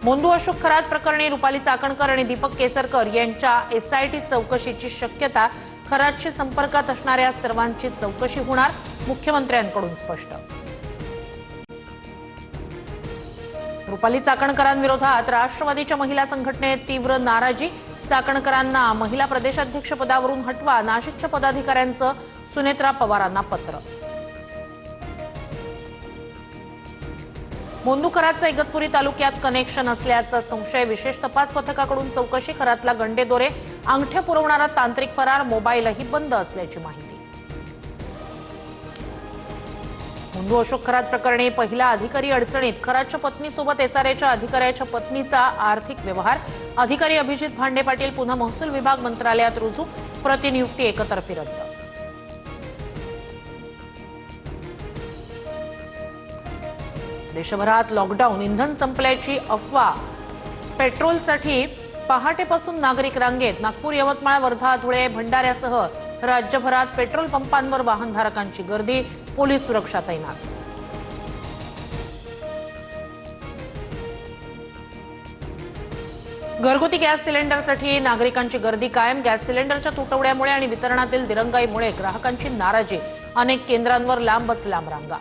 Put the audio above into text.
मोंदू अशोक खरात प्रकरणी रुपाली चाकणकर आणि दीपक केसरकर यांच्या एसआयटी चौकशीची शक्यता। खरातशी संपर्कात असणाऱ्या सर्वांची चौकशी होणार, मुख्यमंत्र्यांकडून स्पष्ट। रुपाली चाकणकरांविरोधात राष्ट्रवादीच्या महिला संघटनेत तीव्र नाराजी। चाकणकरांना महिला प्रदेशाध्यक्षपदावरून हटवा, नाशिकच्या पदाधिकाऱ्यांचं सुनेत्रा पवारांना पत्र। मोंदू खरातचं इगतपुरी तालुक्यात कनेक्शन असल्याचा संशय, विशेष तपास पथकाकडून चौकशी। खरातला गंडेदोरे अंगठ्या पुरवणारा तांत्रिक फरार, मोबाईलही बंद असल्याची माहिती। मोंदू अशोक खरात प्रकरणी पहिला अधिकारी अडचणीत। खरातच्या पत्नीसोबत एसआरएच्या अधिकाऱ्याच्या पत्नीचा आर्थिक व्यवहार। अधिकारी अभिजित भांडे पाटील पुन्हा महसूल विभाग मंत्रालयात रुजू, प्रतिनियुक्ती एकतर्फी रद्द। देशभरात लॉकडाऊन, इंधन संपल्याची अफवा। पेट्रोलसाठी पहाटेपासून नागरिक रांगेत। नागपूर, यवतमाळ, वर्धा, धुळे, भंडाऱ्यासह राज्यभरात पेट्रोल पंपांवर वाहनधारकांची गर्दी, पोलीस सुरक्षा तैनात। घरगुती गॅस सिलेंडरसाठी नागरिकांची गर्दी कायम। गॅस सिलेंडरच्या तुटवड्यामुळे आणि वितरणातील दिरंगाईमुळे ग्राहकांची नाराजी। अनेक केंद्रांवर लांबच लांब रांगा।